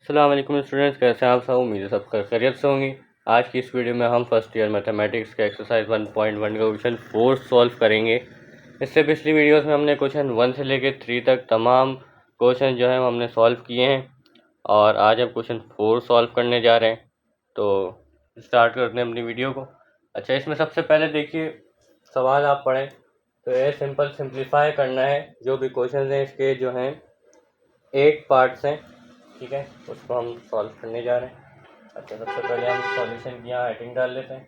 अस्सलाम वालेकुम स्टूडेंट्स, कैसे हैं आप सब। उम्मीद है सब खैरियत से होंगे। आज की इस वीडियो में हम फर्स्ट ईयर मैथमेटिक्स के एक्सरसाइज 1.1 का क्वेश्चन 4 सॉल्व करेंगे। इससे पिछली वीडियोस में हमने क्वेश्चन 1 से लेकर 3 तक तमाम क्वेश्चन जो है हमने सॉल्व किए हैं और आज हम क्वेश्चन 4 सॉल्व करने जा रहे हैं। तो स्टार्ट करते हैं अपनी वीडियो को। अच्छा, इसमें सबसे पहले देखिए सवाल आप पढ़ें तो ये सिंपल सिंप्लीफाई करना है। जो भी क्वेश्चन हैं इसके जो हैं 8 पार्ट्स हैं, ठीक है, उसको हम सॉल्व करने जा रहे हैं। अच्छा, सबसे पहले हम सॉल्यूशन की यहाँ हेडिंग डाल लेते हैं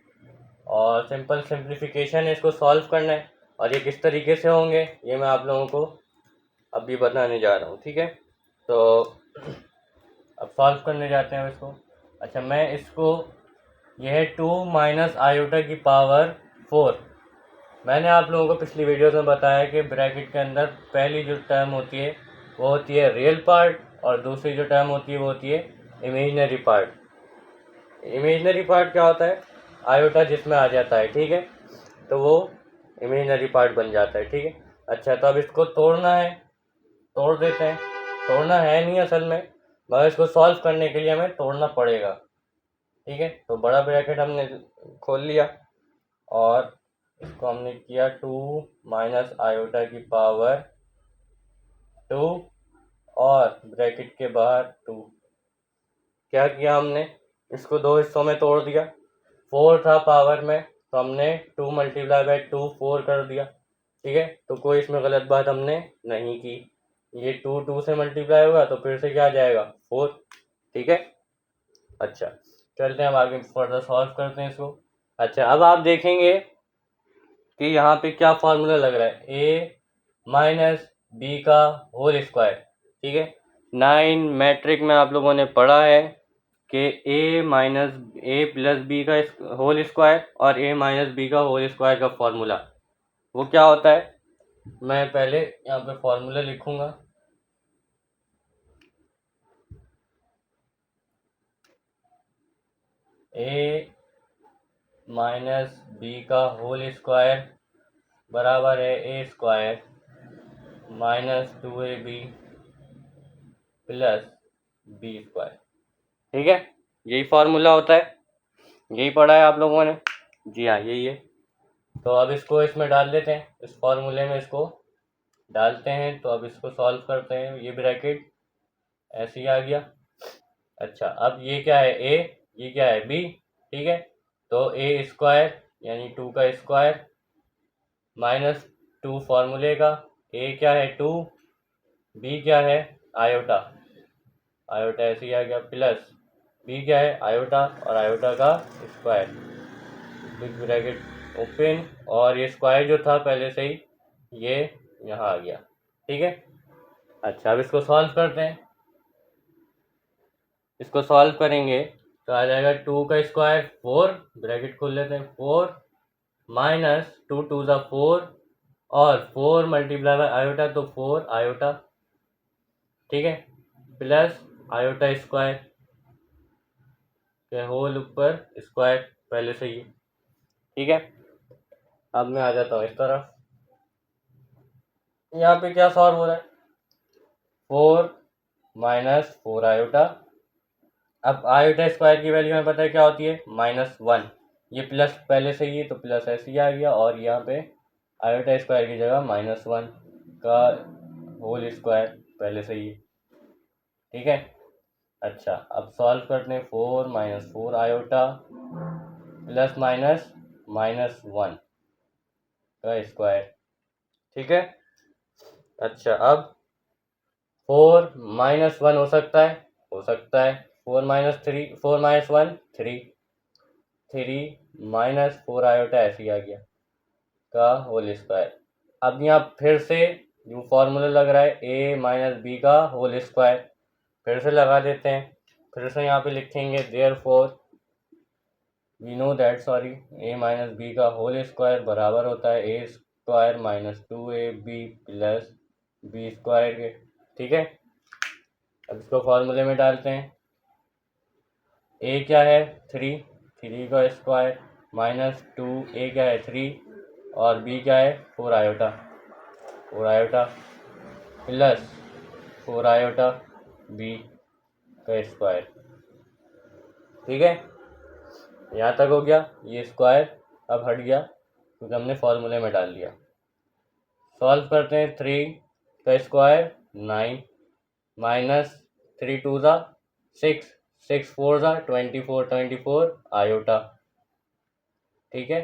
और सिंपल सिंप्लीफिकेशन है, इसको सॉल्व करना है और ये किस तरीके से होंगे ये मैं आप लोगों को अभी बताने जा रहा हूँ, ठीक है। तो अब सॉल्व करने जाते हैं इसको। अच्छा, मैं इसको यह है 2 माइनस आयोटा की पावर 4। मैंने आप लोगों को पिछली वीडियोस में बताया कि ब्रैकेट के अंदर पहली जो टर्म होती है वो होती है रियल पार्ट और दूसरी जो टर्म होती है वो होती है इमेजिनरी पार्ट। इमेजिनरी पार्ट क्या होता है? आयोटा जिसमें आ जाता है, ठीक है, तो वो इमेजिनरी पार्ट बन जाता है, ठीक है। अच्छा, तो अब इसको तोड़ना है, तोड़ देते हैं। तोड़ना है नहीं असल में, मगर इसको सॉल्व करने के लिए हमें तोड़ना पड़ेगा, ठीक है। तो बड़ा ब्रैकेट हमने खोल लिया और इसको हमने किया 2 माइनस आयोटा की पावर 2 और ब्रैकेट के बाहर 2। क्या किया हमने? इसको दो हिस्सों में तोड़ दिया। 4 था पावर में तो हमने 2 मल्टीप्लाई बाई 2 4 कर दिया, ठीक है। तो कोई इसमें गलत बात हमने नहीं की। ये 2 2 से मल्टीप्लाई होगा तो फिर से क्या आ जाएगा 4, ठीक है। अच्छा, चलते हैं हम आगे फर्दर सॉल्व करते हैं इसको। अच्छा, अब आप देखेंगे कि यहाँ पे क्या फार्मूला लग रहा है, ए माइनस बी का होल स्क्वायर, ठीक है। 9 मैट्रिक में आप लोगों ने पढ़ा है कि ए माइनस ए प्लस बी का होल स्क्वायर और ए माइनस बी का होल स्क्वायर का फॉर्मूला वो क्या होता है। मैं पहले यहाँ पे फॉर्मूला लिखूंगा। ए माइनस बी का होल स्क्वायर बराबर है A square minus 2ab plus B square, ठीक है। यही फार्मूला होता है, यही पढ़ा है आप लोगों ने। जी हाँ, यही है। तो अब इसको इसमें डाल देते हैं, इस फॉर्मूले में इसको डालते हैं। तो अब इसको सॉल्व करते हैं। ये ब्रैकेट ऐसे ही आ गया। अच्छा, अब ये क्या है ए, ये क्या है बी, ठीक है। तो ए स्क्वायर यानी 2 का स्क्वायर माइनस 2 फॉर्मूले का, ए क्या है 2, बी क्या है आयोटा, आयोटा ऐसे ही आ गया, प्लस बी क्या है आयोटा और आयोटा का स्क्वायर, बिग ब्रैकेट ओपन, और ये स्क्वायर जो था पहले से ही ये यहाँ आ गया, ठीक है। अच्छा, अब इसको सॉल्व करते हैं। इसको सॉल्व करेंगे तो आ जाएगा 2 का स्क्वायर 4, ब्रैकेट खोल लेते हैं, 4 माइनस 2 2 ज़ा 4 और 4 मल्टीप्लाई बाई आयोटा तो 4 आयोटा, ठीक है, प्लस आयोटा स्क्वायर के होल ऊपर स्क्वायर पहले से ही, ठीक है। अब मैं आ जाता हूँ इस तरफ। यहाँ पे क्या सॉल्व हो रहा है, 4 माइनस 4 आयोटा। अब आयोटा स्क्वायर की वैल्यू हमें पता है क्या होती है -1, ये प्लस पहले से ही तो प्लस ऐसे ही आ गया और यहाँ पे आयोटा स्क्वायर की जगह -1 का होल स्क्वायर पहले से ही, ठीक है। अच्छा, अब सॉल्व करते हैं। 4 माइनस 4 आयोटा प्लस माइनस -1 का स्क्वायर, ठीक है। अच्छा, अब 4 -1 हो सकता है, हो सकता है 4 माइनस 3, 4 माइनस 1 3, 3 माइनस 4 आयोटा ऐसे ही आ गया का होल स्क्वायर। अब यहाँ फिर से जो फॉर्मूला लग रहा है ए माइनस बी का होल स्क्वायर फिर से लगा देते हैं। फिर से यहाँ पे लिखेंगे therefore we know that A minus B का होल स्क्वायर बराबर होता है A square minus 2ab plus B square के, ठीक है। अब इसको फॉर्मूले में डालते हैं। ए क्या है 3, 3 का स्क्वायर माइनस 2, ए क्या है 3 और बी क्या है 4 iota, 4 iota plus 4 iota B, का स्क्वायर। ठीक है, यहाँ तक हो गया। ये स्क्वायर अब हट गया क्योंकि हमने फॉर्मूले में डाल दिया। सॉल्व करते हैं। 3 का स्क्वायर 9 माइनस 3 2 ज़ा 6 6 4 ज़ा 24 24 आयोटा। ठीक है,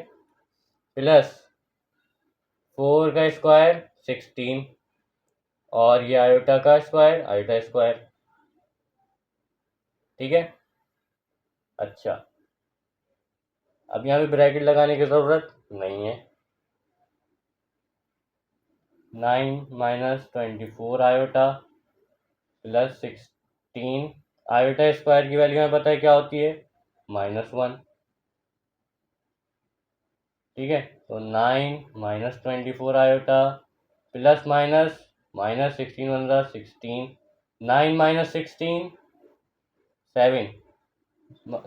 प्लस 4 का स्क्वायर 16 और ये आयोटा का स्क्वायर आयोटा स्क्वायर। ठीक है, अच्छा अब यहाँ पे ब्रैकेट लगाने की ज़रूरत नहीं है। 9 minus 24 iota plus 16 iota square की वैल्यू हमें पता है क्या होती है, -1। ठीक है, तो 9 minus 24 iota plus minus minus 16 1 ज़ा 16 9 माइनस 16 7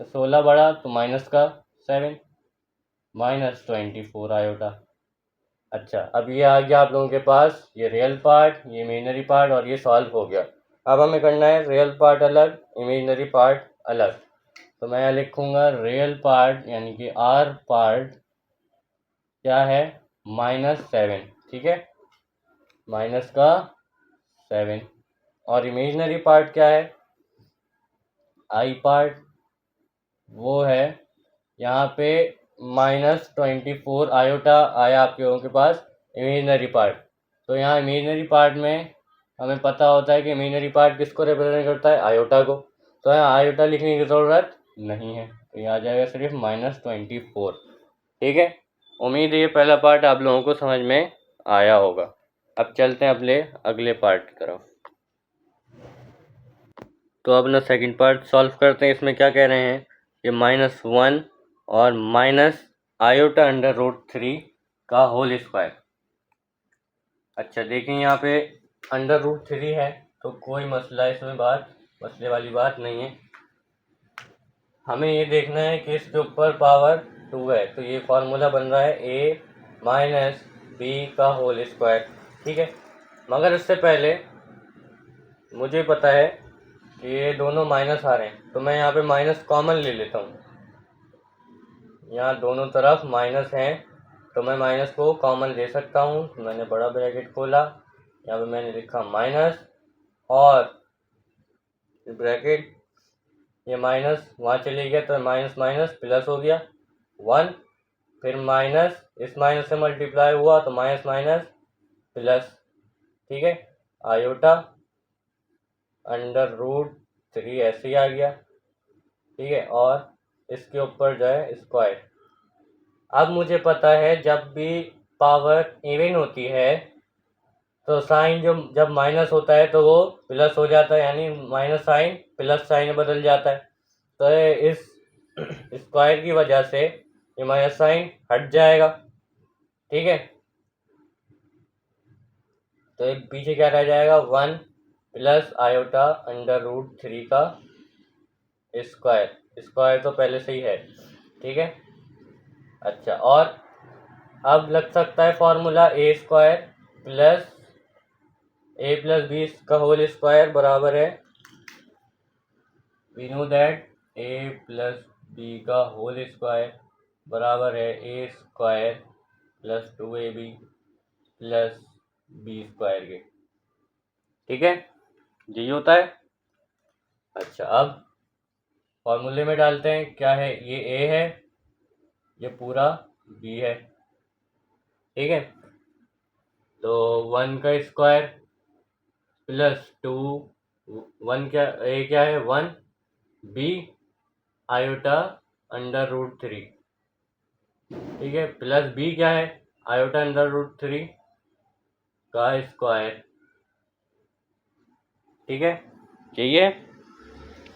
16 बढ़ा तो माइनस का 7 माइनस 24 आयोटा। अच्छा अब ये आ गया आप लोगों के पास, ये रियल पार्ट, ये इमेजिनरी पार्ट और ये सॉल्व हो गया। अब हमें करना है रियल पार्ट अलग, इमेजिनरी पार्ट अलग। तो मैं यहाँ लिखूँगा रियल पार्ट यानी कि आर पार्ट क्या है, -7। ठीक है, माइनस का 7। और इमेजिनरी पार्ट क्या है, आई पार्ट, वो है यहाँ पे -24 आयोटा आया आप लोगों के पास इमेजिनरी पार्ट। तो यहाँ इमेजिनरी पार्ट में हमें पता होता है कि इमेजिनरी पार्ट किसको रिप्रेजेंट करता है, आयोटा को। तो यहाँ आयोटा लिखने की ज़रूरत नहीं है, तो यहाँ आ जाएगा सिर्फ -24। ठीक है, उम्मीद है ये पहला पार्ट आप लोगों को समझ में आया होगा। अब चलते हैं अपने अगले पार्ट की तरफ। तो अब ना सेकंड पार्ट सॉल्व करते हैं। इसमें क्या कह रहे हैं कि -1 और माइनस आयोटा √3 का होल स्क्वायर। अच्छा देखिए यहाँ पे √3 है तो कोई मसला इसमें मसले वाली बात नहीं है। हमें ये देखना है कि इसके ऊपर पावर 2 है, तो ये फार्मूला बन रहा है a माइनस बी का होल स्क्वायर। ठीक है, मगर इससे पहले मुझे पता है कि ये दोनों माइनस आ रहे हैं, तो मैं यहाँ पे माइनस कॉमन ले लेता हूँ। यहाँ दोनों तरफ माइनस हैं तो मैं माइनस को कॉमन ले सकता हूँ। तो मैंने बड़ा ब्रैकेट खोला, यहाँ पे मैंने लिखा माइनस और ब्रैकेट, ये माइनस वहाँ चले गया तो माइनस माइनस प्लस हो गया 1, फिर माइनस इस माइनस से मल्टीप्लाई हुआ तो माइनस माइनस प्लस। ठीक है, आयोटा √3 ऐसे ही आ गया। ठीक है, और इसके ऊपर जो है स्क्वायर। अब मुझे पता है जब भी पावर इवन होती है तो साइन जब माइनस होता है तो वो प्लस हो जाता है, यानी माइनस साइन प्लस साइन में बदल जाता है। तो इस स्क्वायर की वजह से ये माइनस साइन हट जाएगा। ठीक है, तो एक पीछे क्या रह जाएगा, 1 प्लस आयोटा √3 का स्क्वायर। स्क्वायर तो पहले से ही है। ठीक है, अच्छा और अब लग सकता है formula a square plus a+b का होल स्क्वायर बराबर है, वी नो दैट a+b का होल स्क्वायर बराबर है a square plus 2ab plus b square के। ठीक है, यही होता है। अच्छा अब फॉर्मूले में डालते हैं, क्या है, ये a है, ये पूरा b है। ठीक है, तो 1 का स्क्वायर प्लस 2 1 क्या a क्या है 1 b आयोटा √3। ठीक है, प्लस b क्या है, आयोटा √3 का स्क्वायर। ठीक है, चाहिए।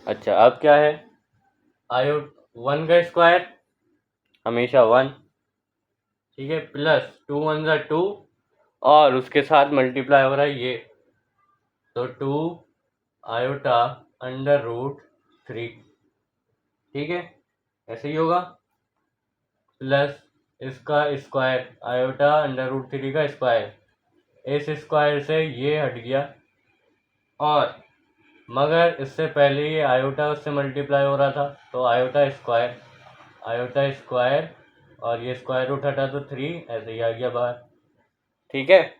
अच्छा अब क्या है, 1 का स्क्वायर हमेशा 1। ठीक है, प्लस 2 1 ज़ा 2 और उसके साथ मल्टीप्लाई हो रहा है ये, तो 2 आयोटा √3। ठीक है, ऐसे ही होगा, प्लस इसका स्क्वायर आयोटा √3 का स्क्वायर, इस स्क्वायर से ये हट गया और मगर इससे पहले ये आयोटा उससे मल्टीप्लाई हो रहा था, तो आयोटा स्क्वायर और ये स्क्वायर रूट हटा तो 3 ऐसे ही आ गया बाहर। ठीक है,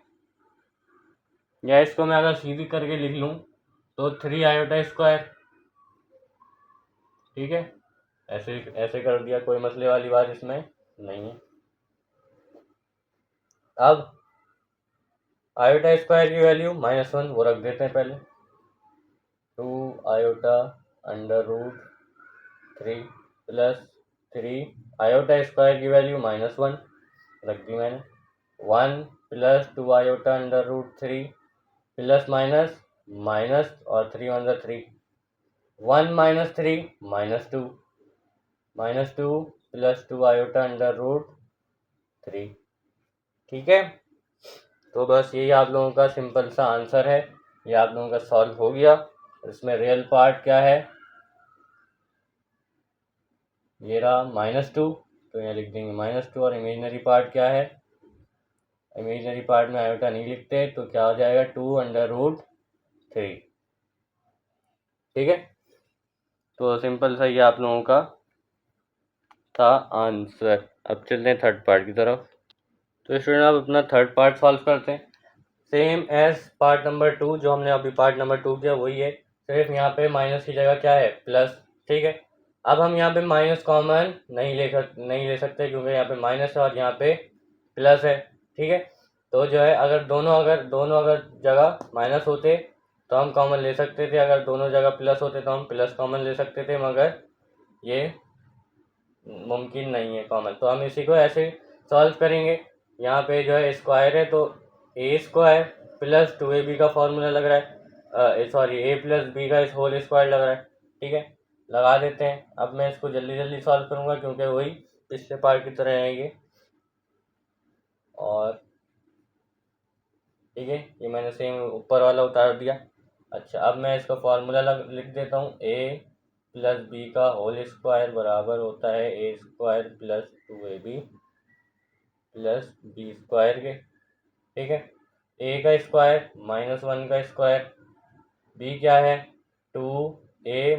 या इसको मैं अगर सीधी करके लिख लूँ तो 3 आयोटा स्क्वायर। ठीक है, ऐसे ऐसे कर दिया, कोई मसले वाली बात इसमें नहीं है। अब आयोटा स्क्वायर की वैल्यू -1 वो रख देते हैं पहले, 2 iota under root 3 plus 3 iota square की वैल्यू -1 रख दी मैंने, 1 plus 2 iota under root 3 plus minus minus और 3 one 3, 1 - 3 -2 -2 plus 2 iota under root 3। ठीक है, तो बस यही आप लोगों का सिंपल सा आंसर है, ये आप लोगों का सॉल्व हो गया। इसमें रियल पार्ट क्या है, ये रहा -2, तो यहाँ लिख देंगे -2, और इमेजिनरी पार्ट क्या है, इमेजिनरी पार्ट में आयोटा नहीं लिखते, तो क्या हो जाएगा 2 अंडर रूट 3। ठीक है, तो सिंपल सा ये आप लोगों का था आंसर। अब चलते हैं थर्ड पार्ट की तरफ। तो स्टूडेंट आप अपना थर्ड पार्ट सॉल्व करते हैं, सेम एज पार्ट नंबर 2, जो हमने अभी पार्ट नंबर 2 किया वही है, सिर्फ यहाँ पे माइनस की जगह क्या है, प्लस। ठीक है, अब हम यहाँ पे माइनस कॉमन नहीं ले सकते क्योंकि यहाँ पे माइनस है और यहाँ पे प्लस है। ठीक है, तो जो है अगर दोनों अगर जगह माइनस होते तो हम कॉमन ले सकते थे, अगर दोनों जगह प्लस होते तो हम प्लस कॉमन ले सकते थे, मगर ये मुमकिन नहीं है कॉमन, तो हम इसी को ऐसे सॉल्व करेंगे। यहाँ पे जो है स्क्वायर है, तो ए स्क्वायर प्लस 2ab का फॉर्मूला लग रहा है, सॉरी ए प्लस बी का होल स्क्वायर लग रहा है। ठीक है, लगा देते हैं। अब मैं इसको जल्दी जल्दी सॉल्व करूँगा क्योंकि वही पिछले पार्ट की तरह है ये। और ठीक है, ये मैंने सेम ऊपर वाला उतार दिया। अच्छा, अब मैं इसका फॉर्मूला लिख देता हूँ, ए प्लस बी का होल स्क्वायर बराबर होता है A square plus 2ab plus B square के। ठीक है, ए का स्क्वायर -1 का स्क्वायर, बी क्या है 2a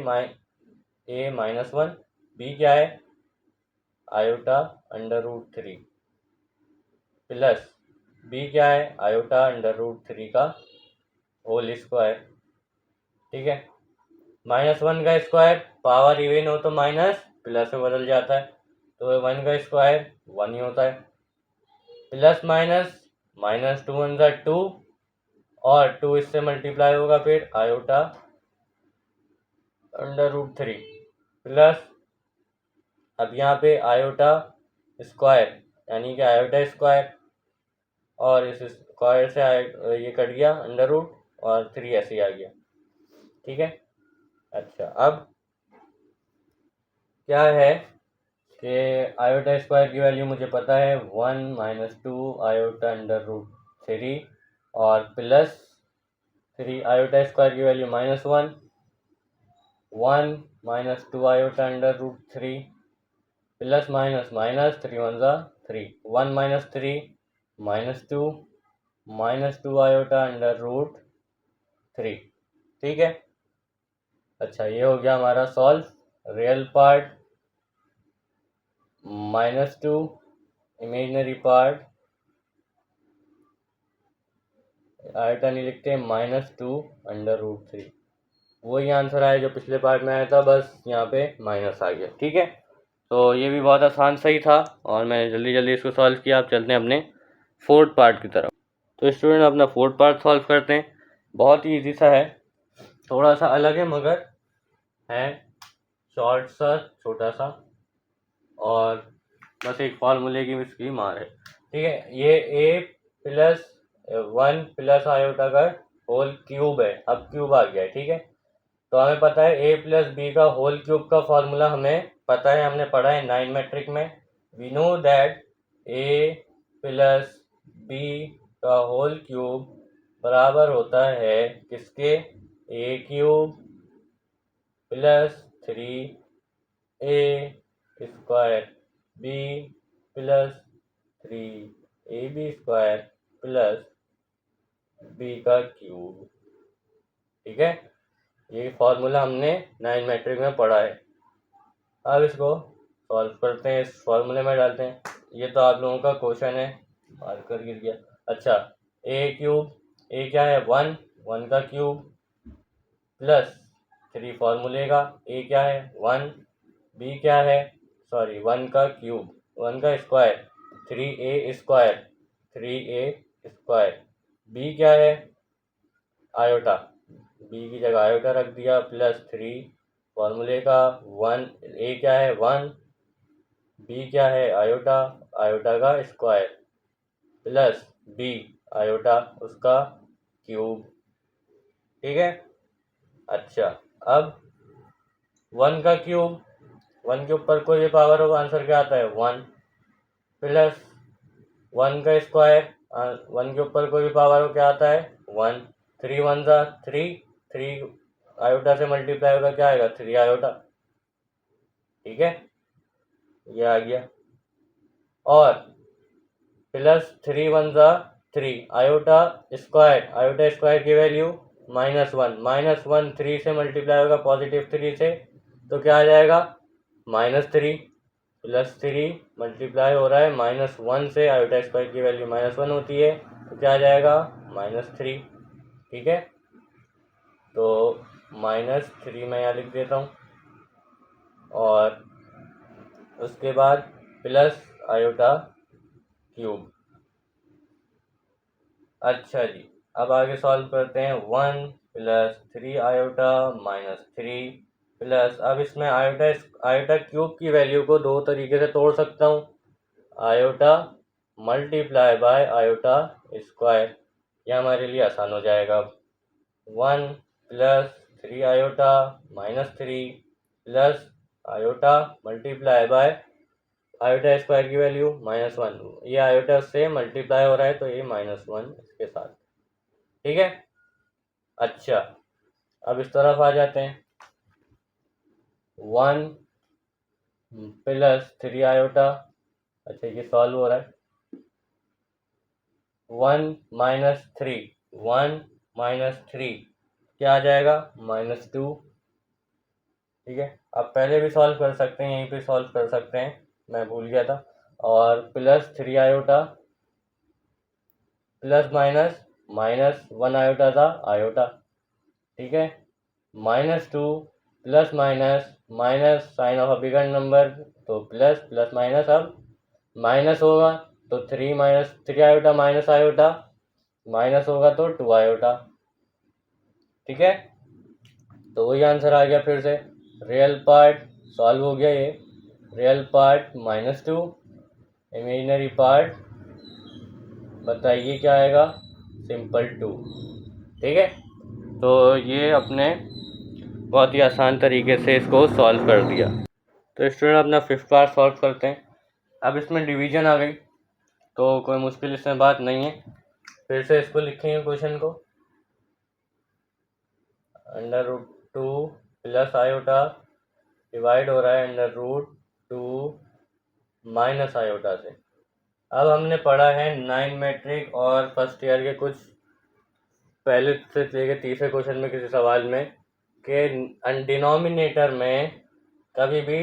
-1, बी क्या है iota under root 3 plus B क्या है आयोटा अंडर रूट 3 का होल स्क्वायर। ठीक है, -1 का स्क्वायर पावर इवन हो तो माइनस प्लस में बदल जाता है, तो 1 का स्क्वायर 1 ही होता है, प्लस माइनस -2 वन 2 और 2 इससे मल्टीप्लाई होगा फिर आयोटा अंडर रूट 3 प्लस, अब यहाँ पे आयोटा स्क्वायर यानी कि आयोटा स्क्वायर, और इस स्क्वायर से ये कट गया अंडर रूट और 3 ऐसे ही आ गया। ठीक है, अच्छा अब क्या है कि आयोटा स्क्वायर की वैल्यू मुझे पता है 1 - 2 आयोटा अंडर रूट 3 और प्लस 3 आयोटा स्क्वायर की value -1, 1 - 2 iota under root 3 plus minus minus 3 one 3, 1 - 3 -2 -2 iota under root 3। ठीक है, अच्छा ये हो गया हमारा solve. Real part -2, imaginary part iota नहीं लिखते, -2 अंडर रूट 3। वही आंसर आया जो पिछले पार्ट में आया था, बस यहाँ पे माइनस आ गया। ठीक है, तो ये भी बहुत आसान सही था और मैंने जल्दी जल्दी इसको सॉल्व किया। आप चलते हैं अपने फोर्थ पार्ट की तरफ। तो स्टूडेंट अपना फोर्थ पार्ट सॉल्व करते हैं, बहुत ही ईजी सा है, थोड़ा सा अलग है मगर है शॉर्ट सा छोटा सा, और बस एक फॉर्मूले की इसकी मार है। ठीक है, ये ए प्लस 1 प्लस आयोटा का होल क्यूब है, अब क्यूब आ गया है। ठीक है, तो हमें पता है ए प्लस बी का होल क्यूब का फॉर्मूला हमें पता है, हमने पढ़ा है 9 मैट्रिक में। We know that A plus B का होल क्यूब बराबर होता है किसके, A cube plus 3a square B plus 3ab square plus B का क्यूब। ठीक है, ये फार्मूला हमने 9 मैट्रिक में पढ़ा है। अब इसको सॉल्व करते हैं, इस फार्मूले में डालते हैं। ये तो आप लोगों का क्वेश्चन है, मार्कर गिर गया। अच्छा, ए क्यूब, ए क्या है 1, 1 का क्यूब प्लस 3 फार्मूले का, ए क्या है 1, बी क्या है 1 का क्यूब, 1 का square 3a square, 3a square, B क्या है आयोटा, बी की जगह आयोटा रख दिया, प्लस 3 फार्मूले का 1, ए क्या है 1, बी क्या है आयोटा, आयोटा का स्क्वायर प्लस बी आयोटा उसका क्यूब। ठीक है। अच्छा, अब 1 का क्यूब, 1 के ऊपर कोई भी पावर होगा, आंसर क्या आता है 1, प्लस 1 का स्क्वायर, 1 के ऊपर कोई भी पावर हो क्या आता है 1, 3 1 जा 3, 3 आयोटा से मल्टीप्लाई होगा क्या आएगा 3 आयोटा। ठीक है, ये आ गया। और प्लस 3 1 जा 3 आयोटा स्क्वायर की वैल्यू -1, -1 3 से मल्टीप्लाई होगा पॉजिटिव 3 से, तो क्या आ जाएगा -3, प्लस 3 मल्टीप्लाई हो रहा है -1 से, आयोटा स्क्वायर की वैल्यू -1 होती है, तो क्या आ जाएगा -3। ठीक है, तो -3 मैं यहाँ लिख देता हूँ, और उसके बाद प्लस आयोटा क्यूब। अच्छा जी, अब आगे सॉल्व करते हैं। 1 प्लस 3 आयोटा -3 प्लस, अब इसमें आयोटा क्यूब की वैल्यू को दो तरीके से तोड़ सकता हूँ, iota multiply bye iota square, यह हमारे लिए आसान हो जाएगा। 1 plus 3 iota -3 plus iota multiply bye iota square की वैल्यू -1, ये आयोटा से मल्टीप्लाई हो रहा है तो ये -1 इसके साथ। ठीक है। अच्छा, अब इस तरफ आ जाते हैं। 1 प्लस 3 आयोटा, अच्छा ये सॉल्व हो रहा है, 1 -3, 1 -3 क्या आ जाएगा -2। ठीक है, आप पहले भी सॉल्व कर सकते हैं, यहीं पे सॉल्व कर सकते हैं, मैं भूल गया था। और प्लस 3 आयोटा प्लस -1 आयोटा था आयोटा। ठीक है, -2 plus minus sign of a bigger number, तो प्लस प्लस माइनस, अब माइनस होगा तो 3 आयोटा माइनस आयोटा, माइनस होगा तो 2 आयोटा। ठीक है, तो वही आंसर आ गया। फिर से रियल पार्ट सॉल्व हो गया, ये रियल पार्ट -2, इमेजिनरी पार्ट बताइए क्या आएगा, सिंपल 2। ठीक है, तो ये अपने बहुत ही आसान तरीके से इसको सॉल्व कर दिया। तो स्टूडेंट अपना 5th पार्ट सॉल्व करते हैं। अब इसमें डिवीजन आ गई, तो कोई मुश्किल इसमें बात नहीं है। फिर से इसको लिखेंगे क्वेश्चन को, √2 प्लस आयोटा डिवाइड हो रहा है √2 माइनस आयोटा से। अब हमने पढ़ा है 9 मैट्रिक और फर्स्ट ईयर के कुछ पहले से लेके तीसरे क्वेश्चन में किसी सवाल में कि डिनोमिनेटर में कभी भी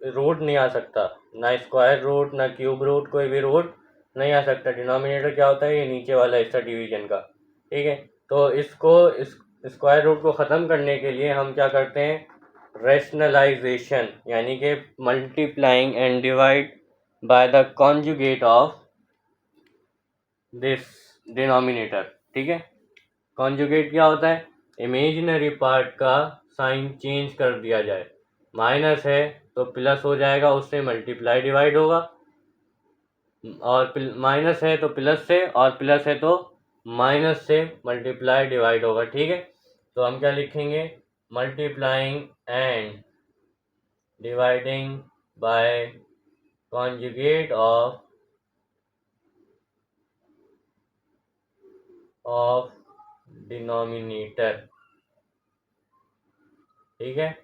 रूट नहीं आ सकता, ना स्क्वायर रूट ना क्यूब रूट, कोई भी रूट नहीं आ सकता। डिनोमिनेटर क्या होता है, ये नीचे वाला हिस्सा डिवीजन का। ठीक है, तो इसको स्क्वायर रूट को ख़त्म करने के लिए हम क्या करते हैं, रेशनलाइजेशन, यानी कि multiplying and divide by the conjugate of this denominator. ठीक है, कॉन्जुगेट क्या होता है, इमेजिनरी पार्ट का साइन चेंज कर दिया जाए, माइनस है तो प्लस हो जाएगा, उससे मल्टीप्लाई डिवाइड होगा, और माइनस है तो प्लस से, और प्लस है तो माइनस से मल्टीप्लाई डिवाइड होगा। ठीक है, तो हम क्या लिखेंगे, multiplying and dividing by conjugate of denominator. ठीक है,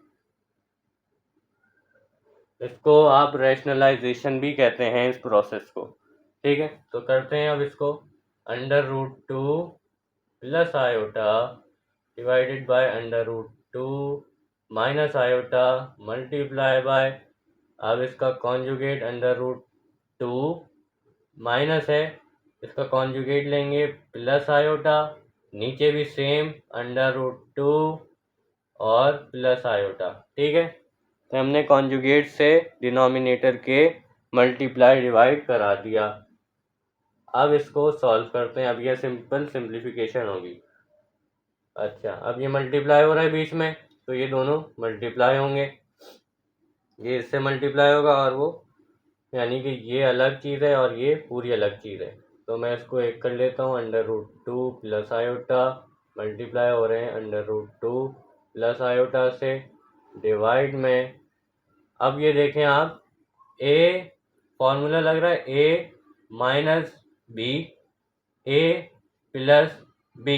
इसको आप रैशनलाइजेशन भी कहते हैं इस प्रोसेस को। ठीक है, तो करते हैं अब इसको, √2 plus iota divided by under root two minus iota multiply by, अब इसका conjugate under root two minus है, इसका कॉन्जुगेट लेंगे प्लस आयोटा, नीचे भी सेम अंडर रूट टू और प्लस आयोटा। ठीक है, तो हमने कॉन्जुगेट से डिनोमिनेटर के मल्टीप्लाई डिवाइड करा दिया। अब इसको सॉल्व करते हैं। अब ये सिंपल सिंप्लीफिकेशन होगी। अच्छा, अब ये मल्टीप्लाई हो रहा है बीच में, तो ये दोनों मल्टीप्लाई होंगे, ये इससे मल्टीप्लाई होगा और वो, यानी कि ये अलग चीज़ है और ये पूरी अलग चीज़ है। तो मैं इसको एक कर लेता हूँ, under root two plus iota multiply हो रहे हैं under root two plus iota से, डिवाइड में। अब ये देखें आप, ए फॉर्मूला लग रहा है A minus B, A plus B,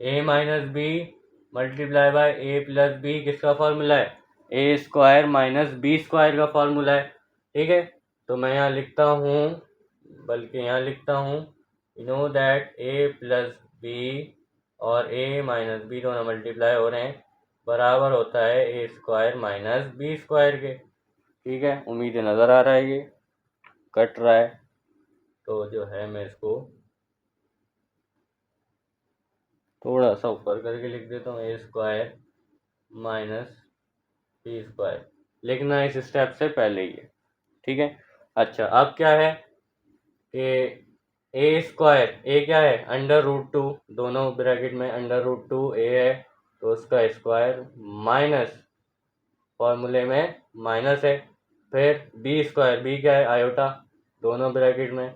A minus B multiply by A plus B किसका फॉर्मूला है? A square minus B square का फॉर्मूला है। ठीक है, तो मैं यहाँ लिखता हूँ, बल्कि यहाँ लिखता हूँ, know that A plus B और ए माइनस बी दोनों मल्टीप्लाई हो रहे हैं, बराबर होता है A square minus B square के। ठीक है, उम्मीद है नज़र आ रहा है, ये कट रहा है, तो जो है मैं इसको थोड़ा सा ऊपर करके लिख देता हूँ, A square minus B square, लिखना इस स्टेप से पहले ही है। ठीक है, अच्छा अब क्या है कि ए स्क्वायर, ए क्या है? अंडर रूट टू, दोनों ब्रैकेट में अंडर रूट टू ए है, तो उसका स्क्वायर माइनस, फॉर्मूले में माइनस है, फिर बी स्क्वायर, बी क्या है? आयोटा, दोनों ब्रैकेट में,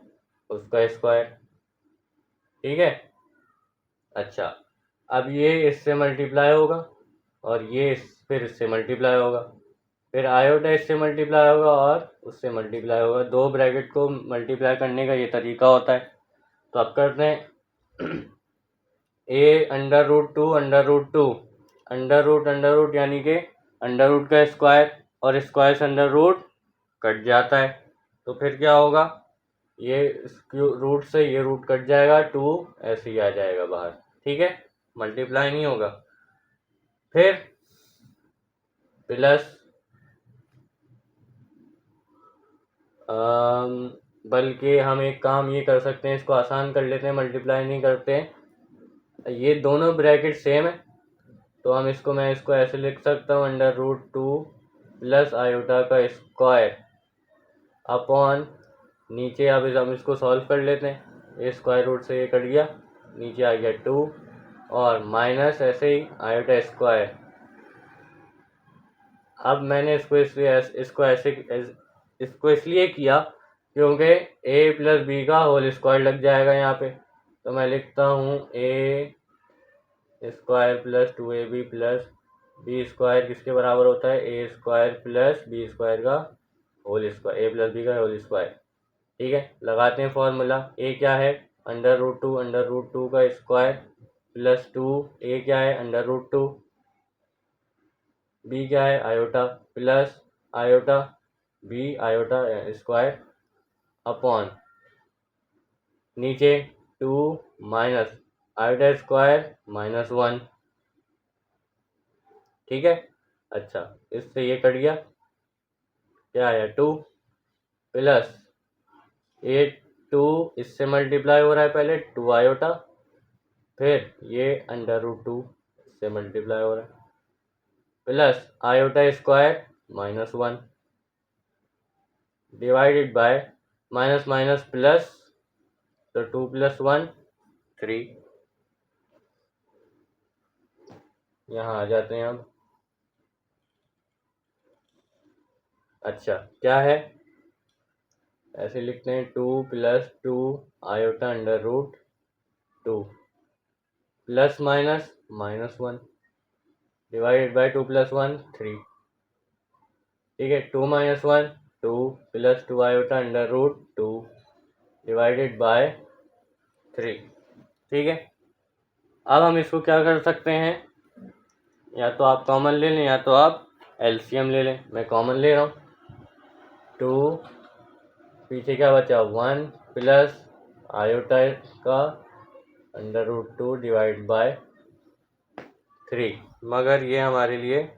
उसका स्क्वायर। ठीक है, अच्छा अब ये इससे मल्टीप्लाई होगा और ये फिर इससे मल्टीप्लाई होगा, फिर आयोटा इससे मल्टीप्लाई होगा और उससे मल्टीप्लाई होगा। दो ब्रैकेट को मल्टीप्लाई करने का ये तरीका होता है। तो अब करते हैं A under root two under root two, under root यानी कि अंडर रूट का स्क्वायर और स्क्वायर से अंडर रूट कट जाता है, तो फिर क्या होगा, ये रूट से ये रूट कट जाएगा, टू ऐसे ही आ जाएगा बाहर। ठीक है, मल्टीप्लाई नहीं होगा। फिर प्लस, बल्कि हम एक काम ये कर सकते हैं, इसको आसान कर लेते हैं, मल्टीप्लाई नहीं करते हैं, ये दोनों ब्रैकेट सेम है, तो हम इसको, मैं इसको ऐसे लिख सकता हूँ, under root two plus iota का स्क्वायर अपॉन, नीचे अब हम इसको सॉल्व कर लेते हैं, ये स्क्वायर रूट से ये कट गया, नीचे आ गया टू और माइनस ऐसे ही आयोटा स्क्वायर। अब मैंने इसको इसलिए किया क्योंकि ए प्लस बी का होल स्क्वायर लग जाएगा यहाँ पे, तो मैं लिखता हूँ A square plus two A B plus B square किसके बराबर होता है? A square plus B square का whole square, A plus B का होल स्क्वायर। ठीक है, लगाते हैं फॉर्मूला। ए क्या है? अंडर रूट टू का स्क्वायर प्लस टू, ए क्या है? अंडर रूट टू, बी क्या है? Iota, plus iota B iota square upon, नीचे two minus iota square minus one. ठीक है, अच्छा इससे ये कट गया, क्या आया? टू प्लस ये टू इससे मल्टीप्लाई हो रहा है पहले, टू आयोटा, फिर ये अंडर रूट टू इससे मल्टीप्लाई हो रहा है, plus iota square minus one, divided by minus minus plus, तो टू प्लस वन थ्री। यहाँ आ जाते हैं अब। अच्छा क्या है, ऐसे लिखते हैं, two plus two iota under root two plus minus minus one divided by two plus one three. ठीक है, two minus one two plus two iota under root two divided by three. ठीक है, अब हम इसको क्या कर सकते हैं, या तो आप कॉमन ले लें या तो आप एलसीएम ले लें। मैं कॉमन ले रहा हूँ, टू पीछे क्या बचा? वन प्लस आयोटा का under root two divide by 3, मगर ये हमारे लिए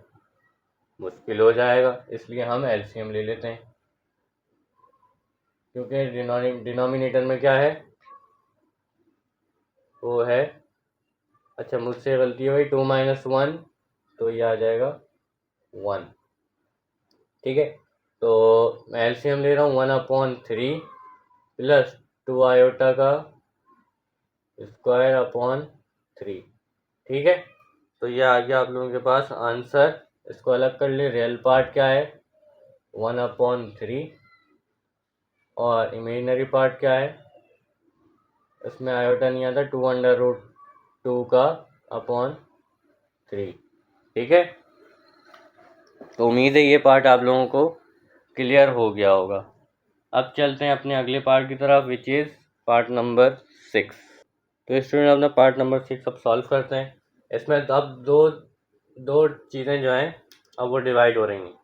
मुश्किल हो जाएगा, इसलिए हम एलसीएम ले लेते हैं, क्योंकि डिनोमिनेटर में क्या है, वो है, अच्छा मुझसे गलती हो गई, 2 - 1, तो ये आ जाएगा 1। ठीक है, तो मैं एलसीएम ले रहा हूँ 1/3 प्लस 2 आयोटा का स्क्वायर अपॉन 3। ठीक है, तो ये आ गया आप लोगों के पास आंसर। इसको अलग कर ले, रियल पार्ट क्या है 1/3 और इमेजिनरी पार्ट क्या है, इसमें आयोटा नहीं आता, 2√2 का अपॉन 3। ठीक है, तो उम्मीद है ये पार्ट आप लोगों को क्लियर हो गया होगा। अब चलते हैं अपने अगले पार्ट की तरफ, विच इज़ पार्ट नंबर 6। तो स्टूडेंट अपना पार्ट नंबर 6 अब सॉल्व करते हैं। इसमें अब दो चीज़ें जो हैं अब वो डिवाइड हो रही हैं।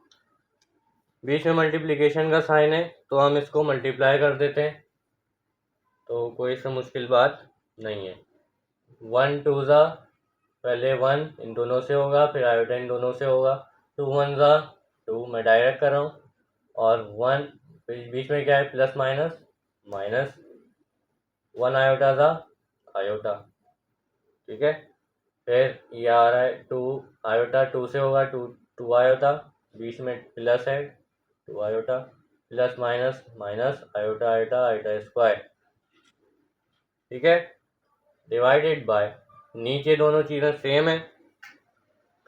बीच में मल्टीप्लिकेशन का साइन है, तो हम इसको मल्टीप्लाई कर देते हैं, तो कोई सा मुश्किल बात नहीं है। 1 2 ज़ा, पहले 1 इन दोनों से होगा, फिर आयोटा इन दोनों से होगा, 2 1 ज़ा 2, मैं डायरेक्ट कर रहा हूँ, और 1 बीच में क्या है, प्लस माइनस, माइनस 1 आयोटा ज़ा आयोटा। ठीक है, फिर ये आ रहा है 2 आयोटा, 2 से होगा, 2 आयोटा, बीच में प्लस है 2 iota, plus minus minus iota iota iota square. ठीक है, डिवाइडेड बाय, नीचे दोनों चीज़ें सेम है,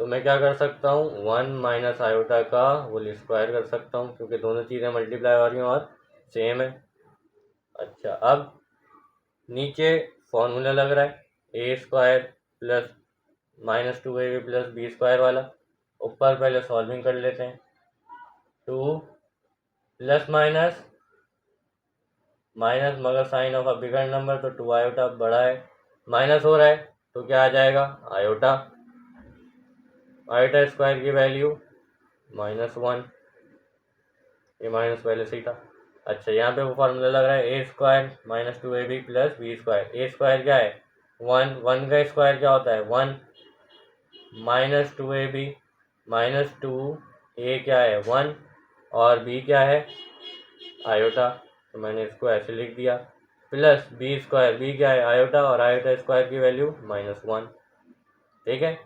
तो मैं क्या कर सकता हूँ 1 माइनस आयोटा का होल स्क्वायर कर सकता हूँ, क्योंकि दोनों चीज़ें मल्टीप्लाई हो रही हैं और सेम है। अच्छा, अब नीचे फॉर्मूला लग रहा है A square plus -2ab plus B square वाला, ऊपर पहले सॉल्विंग कर लेते हैं। 2 प्लस माइनस माइनस, मगर sign of a bigger number, तो 2 आयोटा बड़ा है, माइनस हो रहा है, तो क्या आ जाएगा आयोटा, आयोटा स्क्वायर की वैल्यू -1, ये माइनस पहले से ही था। अच्छा, यहाँ पे वो फार्मूला लग रहा है A square -2ab plus B square. A square क्या है 1, 1 का स्क्वायर क्या होता है 1, -2ab -2a क्या है 1, और b क्या है आयोटा, तो मैंने इसको ऐसे लिख दिया, प्लस बी स्क्वायर, बी क्या है आयोटा, और आयोटा स्क्वायर की वैल्यू -1। ठीक है,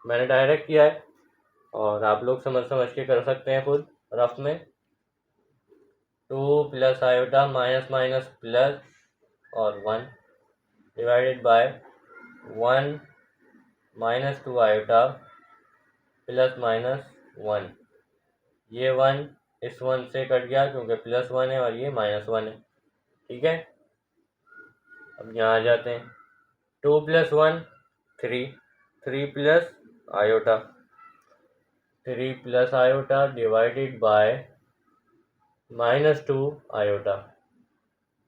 मैंने डायरेक्ट किया है, और आप लोग समझ के कर सकते हैं खुद रफ में। 2 plus iota minus minus plus और 1 डिवाइडेड बाय 1 -2 आयोटा प्लस -1, ये 1 इस 1 से कट गया क्योंकि +1 है और ये -1 है। ठीक है, अब यहाँ आ जाते हैं, 2 + 1 3, 3 plus iota, 3 plus iota divided bye -2 iota.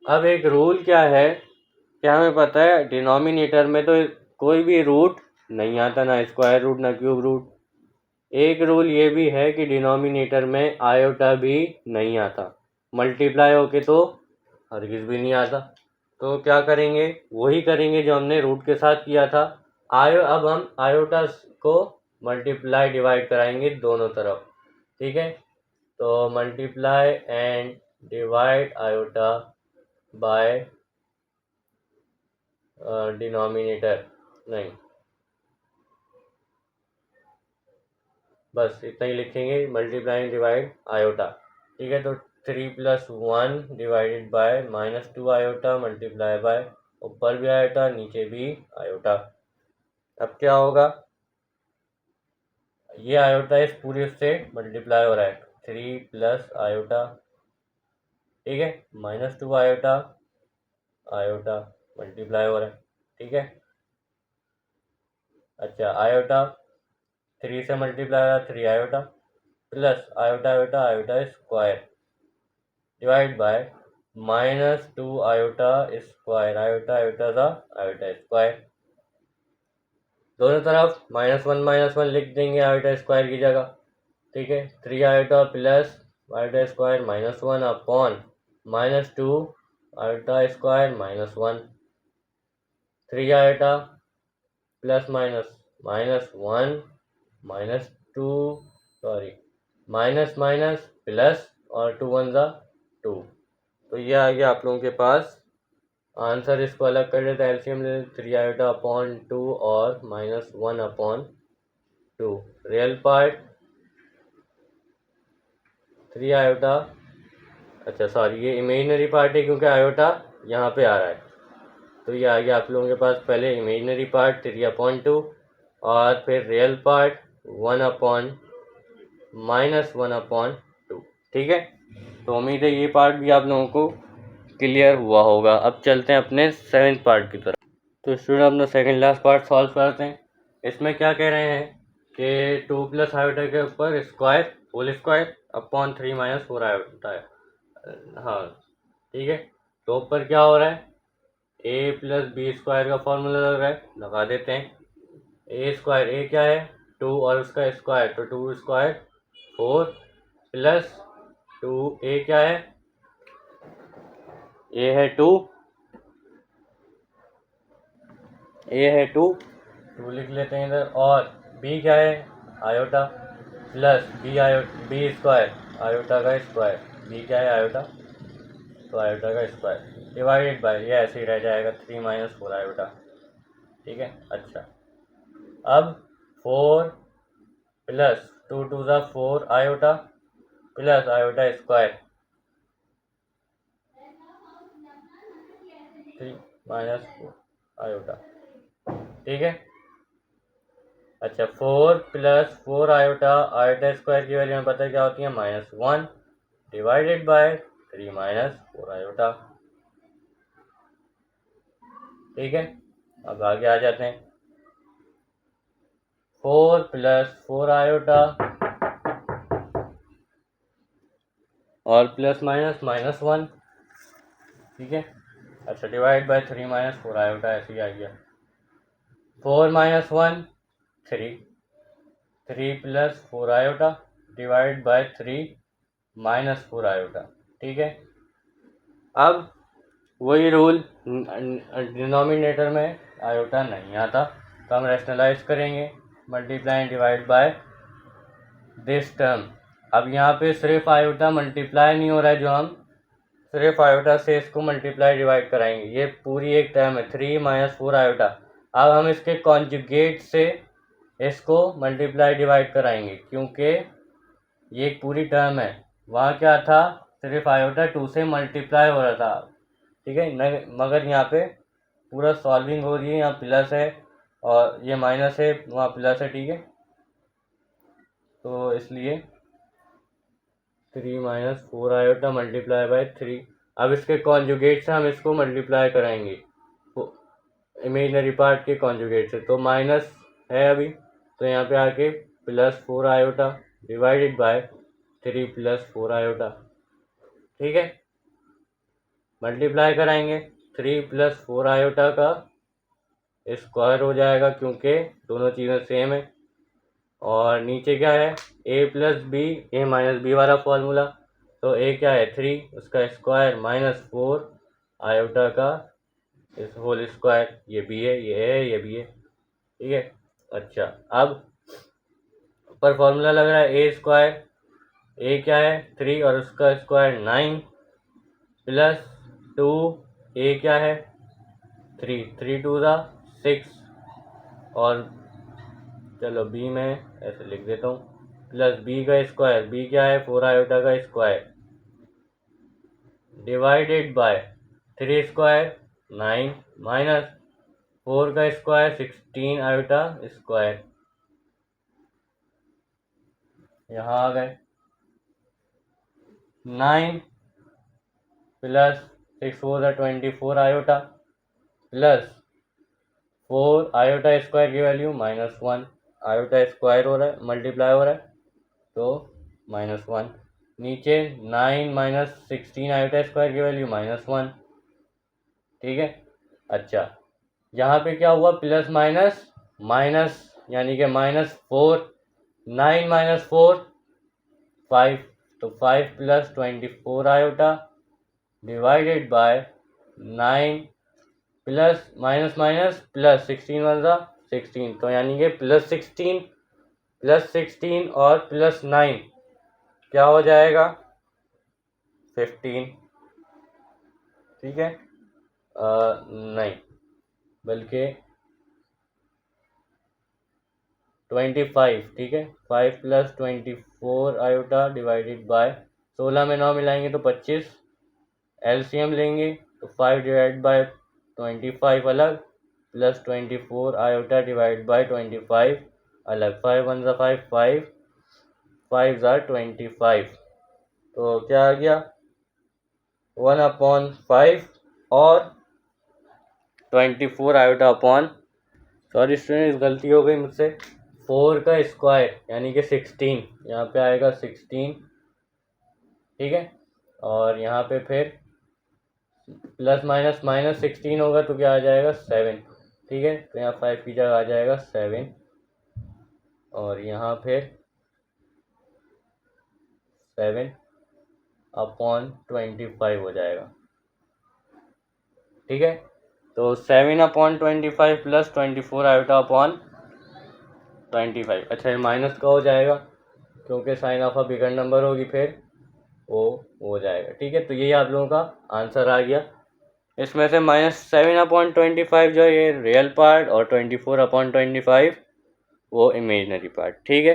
अब एक रूल क्या है, क्या हमें पता है डिनोमिनेटर में तो कोई भी रूट नहीं आता, ना स्क्वायर रूट ना क्यूब रूट। एक रूल ये भी है कि डिनोमिनेटर में आयोटा भी नहीं आता, मल्टीप्लाई होके तो हरगिज भी नहीं आता। तो क्या करेंगे, वही करेंगे जो हमने रूट के साथ किया था। अब हम आयोटा को मल्टीप्लाई डिवाइड कराएंगे दोनों तरफ। ठीक है, तो multiply and divide iota by denominator, नहीं बस इतना ही लिखेंगे, मल्टीप्लाई डिवाइड आयोटा। ठीक है, तो 3 + 1 divided by -2 iota multiply bye, ऊपर भी आयोटा नीचे भी आयोटा। अब क्या होगा, ये आयोटा इस पूरे से मल्टीप्लाई हो रहा है, 3 प्लस आयोटा, ठीक है, -2 आयोटा आयोटा मल्टीप्लाई हो रहा है। ठीक है, अच्छा आयोटा 3 से मल्टीप्लाई हो रहा है, 3 iota plus iota iota iota square divide by -2 iota square, iota iota का आयोटा स्क्वायर, दोनों तरफ -1 लिख देंगे आयोटा स्क्वायर की जगह। ठीक है, 3 iota plus iota square -1 upon -2 iota square -1, 3 iota plus minus -1 -2 sorry minus minus plus और 2 वन ज़ा 2। तो ये आ गया आप लोगों के पास आंसर। इसको अलग कर लेते हैं, एलसीएम ले 3 आयोटा अपॉन 2 और -1 अपॉन 2। रियल पार्ट 3 आयोटा, अच्छा सॉरी ये इमेजिनरी पार्ट है क्योंकि आयोटा यहाँ पे आ रहा है। तो ये आ गया आप लोगों के पास पहले इमेजिनरी पार्ट 3/2 और फिर रियल पार्ट 1/-1/2। ठीक है, तो उम्मीद है ये पार्ट भी आप लोगों को क्लियर हुआ होगा। अब चलते हैं अपने 7th पार्ट की तरफ। तो स्टूडेंट अपना सेकंड लास्ट पार्ट सॉल्व करते हैं। इसमें क्या कह रहे हैं कि 2 प्लस आयोटा के ऊपर square whole square upon 3 - 4 iota है। हाँ ठीक है, तो ऊपर क्या हो रहा है, ए प्लस बी स्क्वायर का फॉर्मूला लग रहा है, लगा देते हैं। ए स्क्वायर, ए क्या है 2 और उसका स्क्वायर, तो 2 स्क्वायर 4 प्लस 2 ए क्या है, ए है 2, ए है 2 लिख लेते हैं इधर, और बी क्या है iota plus B square iota का स्क्वायर, बी क्या है आयोटा, तो आयोटा का स्क्वायर डिवाइडेड बाय, ये ऐसे ही रह जाएगा 3 - 4 आयोटा। ठीक है, अच्छा अब 4 प्लस 2 2 ज़ा 4 iota plus iota square 3 - 4 iota. ठीक है, अच्छा 4 प्लस 4 आयोटा, आयोटा स्क्वायर की वैल्यू हमें पता है क्या होती है -1 डिवाइडेड बाय 3 - 4 आयोटा। ठीक है, अब आगे आ जाते हैं। 4 प्लस 4 आयोटा और प्लस माइनस -1। ठीक है, अच्छा डिवाइड बाय 3 - 4 आयोटा, ऐसे ही आ गया। 4 - 1 3, 3 plus 4 iota divide by 3 - 4 iota. ठीक है, अब वही रूल, डिनोमिनेटर में आयोटा नहीं आता तो हम रैशनलाइज करेंगे, multiply and divide by this term. अब यहाँ पे सिर्फ आयोटा मल्टीप्लाई नहीं हो रहा है, जो हम सिर्फ आयोटा से इसको मल्टीप्लाई डिवाइड कराएंगे, ये पूरी एक टर्म है 3 - 4 आयोटा। अब हम इसके कॉन्जुगेट से इसको मल्टीप्लाई डिवाइड कराएंगे क्योंकि ये एक पूरी टर्म है, वहाँ क्या था सिर्फ आयोटा 2 से मल्टीप्लाई हो रहा था। ठीक है, मगर यहाँ पे पूरा सॉल्विंग हो रही है, यहाँ प्लस है और ये माइनस है, वहाँ प्लस है। ठीक है, तो इसलिए 3 - 4 आयोटा मल्टीप्लाई बाय 3। अब इसके कॉन्जुगेट से हम इसको मल्टीप्लाई कराएंगे, इमेजिनरी पार्ट के कॉन्जुगेट से, तो माइनस है अभी, तो यहाँ पे आके +4 आयोटा डिवाइडेड बाय 3 + 4 आयोटा। ठीक है, मल्टीप्लाई कराएंगे 3 + 4 आयोटा का स्क्वायर हो जाएगा क्योंकि दोनों चीज़ें सेम है, और नीचे क्या है a + b, a - b वाला फॉर्मूला, तो a क्या है 3, उसका स्क्वायर -4 आयोटा का इस होल स्क्वायर, ये b है, ये a है, ये b है। ठीक है, अच्छा अब ऊपर फॉर्मूला लग रहा है a स्क्वायर, a क्या है 3 और उसका स्क्वायर 9 प्लस 2 a क्या है 3, 3 2 ज़ा 6, और चलो b में ऐसे लिख देता हूँ प्लस b का स्क्वायर, b क्या है 4 आयोटा का square divided by 3 square 9 minus 4 का स्क्वायर 16 आयोटा स्क्वायर, यहाँ आ गए 9 plus 6 4 24 iota plus 4 iota square की वैल्यू -1, आयोटा स्क्वायर हो रहा है मल्टीप्लाई हो रहा है तो -1, नीचे 9 - 16 आयोटा स्क्वायर की वैल्यू -1। ठीक है, अच्छा यहाँ पे क्या हुआ प्लस माइनस माइनस, यानी कि -4, 9 - 4 5, तो 5 + 24 iota divided bye 9 plus minus minus plus 16 × 16, तो यानी कि +16 और +9 क्या हो जाएगा 15, ठीक है। नहीं बल्कि 25, ठीक है। 5 + 24 आयोटा डिवाइडेड बाय 16 में 9 मिलाएंगे तो 25, एलसीएम लेंगे तो 5 डिवाइड बाय 25 अलग प्लस 24 आयोटा डिवाइड बाय 25 अलग। 5 1 ज़ा 5, 5 ज़ा 25, तो क्या आ गया 1/5 और 24 आयोटा अपॉन, सॉरी स्टूडेंट गलती हो गई मुझसे, 4 का स्क्वायर यानी कि 16, यहाँ पे आएगा 16, ठीक है। और यहाँ पे फिर प्लस माइनस माइनस 16 होगा तो क्या आ जाएगा 7, ठीक है। तो यहाँ 5 की जगह आ जाएगा 7 और यहाँ फिर 7/25 हो जाएगा, ठीक है। तो 7/25 प्लस 24 आयोटा अपॉन 25। अच्छा ये माइनस का हो जाएगा क्योंकि sign of a bigger number होगी, फिर वो हो जाएगा, ठीक है। तो यही आप लोगों का आंसर आ गया। इसमें से -7/25 जो है ये रियल पार्ट और 24/25 वो इमेजनरी पार्ट, ठीक है।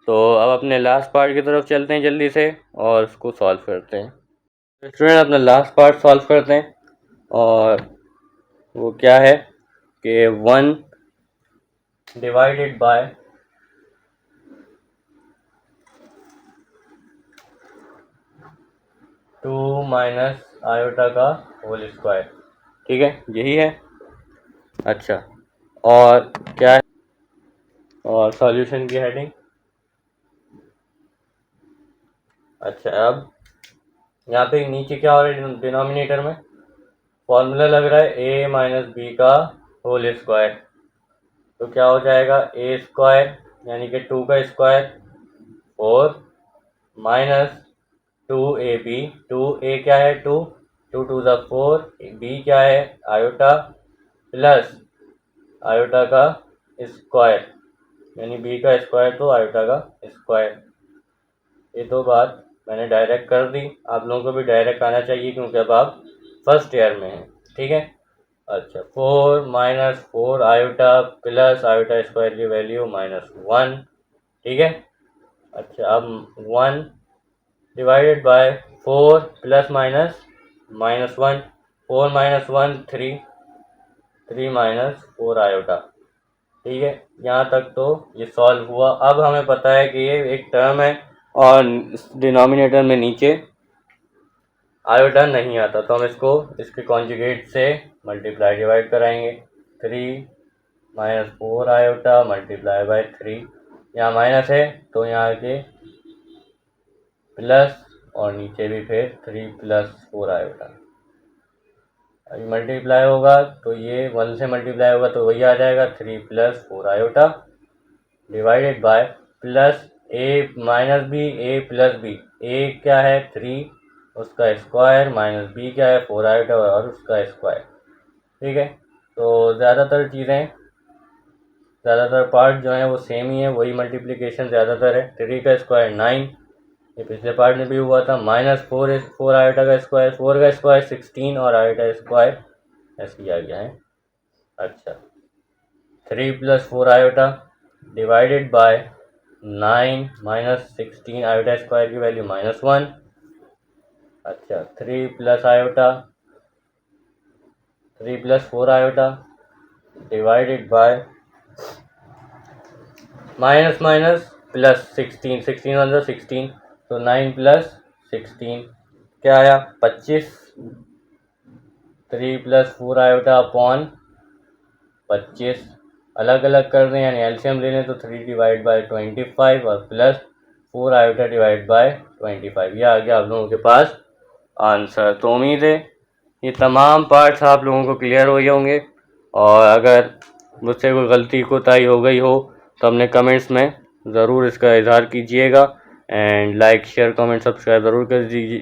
तो अब अपने लास्ट पार्ट की तरफ चलते हैं जल्दी से और उसको सॉल्व करते हैं। स्टूडेंट अपना लास्ट पार्ट सॉल्व करते हैं और वो क्या है कि 1 डिवाइडेड बाय 2 माइनस आयोटा का होल स्क्वायर, ठीक है, यही है। अच्छा और क्या है, और सॉल्यूशन की हेडिंग। अच्छा अब यहाँ पे नीचे क्या हो रहा है डिनोमिनेटर में, फॉर्मूला लग रहा है a माइनस बी का होल स्क्वायर, तो क्या हो जाएगा a स्क्वायर यानी कि 2 का स्क्वायर 4 माइनस 2ab, 2a क्या है 2, 2 2 ज़ा 4, b क्या है आयोटा प्लस आयोटा का स्क्वायर यानी b का स्क्वायर तो आयोटा का स्क्वायर। ये दो बात मैंने डायरेक्ट कर दी, आप लोगों को भी डायरेक्ट आना चाहिए क्योंकि अब आप फर्स्ट ईयर में हैं, ठीक है। अच्छा 4 minus 4 iota plus iota square की वैल्यू -1, ठीक है। अच्छा अब 1 divided by 4 plus minus -1, 4 minus 1 3, 3 minus 4 iota, ठीक है। यहाँ तक तो ये सॉल्व हुआ। अब हमें पता है कि ये एक टर्म है और डिनोमिनेटर में नीचे आयोटा नहीं आता, तो हम इसको इसके कॉन्जुगेट से मल्टीप्लाई डिवाइड कराएंगे। 3 माइनस 4 आयोटा मल्टीप्लाई बाय 3, यहाँ माइनस है तो यहाँ के प्लस और नीचे भी फिर 3 + 4 आयोटा। अभी मल्टीप्लाई होगा तो ये 1 से मल्टीप्लाई होगा तो वही आ जाएगा 3 + 4 iota divided by plus a minus B a plus B, a क्या है 3 उसका स्क्वायर माइनस b क्या है 4 आयोटा और उसका स्क्वायर, ठीक है। तो ज़्यादातर चीज़ें ज़्यादातर पार्ट जो है वो सेम ही है, वही मल्टीप्लिकेशन ज़्यादातर है। 3 का स्क्वायर 9, ये पिछले पार्ट में भी हुआ था, -4 आयोटा का स्क्वायर, 4 का स्क्वायर 16 और आयोटा स्क्वायर ऐसे किया गया है। अच्छा 3 + 4 iota divided bye 9 minus 16 iota square की वैल्यू -1। अच्छा 3 + iota 3 + 4 iota divided by minus minus plus 16, 16 1 ज़ा 16, तो 9 + 16 क्या आया 25, 3 + 4 आयोटा अपॉन 25, अलग अलग कर दें यानी एलसीएम ले लें तो 3 डिवाइड बाय 25 और प्लस 4 आयोटा डिवाइड बाय 25, ये आ गया आप लोगों के पास आंसर। तो उम्मीद है ये तमाम पार्ट्स आप लोगों को क्लियर हो गए होंगे और अगर मुझसे कोई गलती कोताही हो गई हो तो अपने कमेंट्स में ज़रूर इसका इजहार कीजिएगा and like share comment subscribe ज़रूर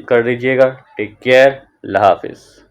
कर दीजिएगा। टेक केयर, अल्लाह हाफिज़।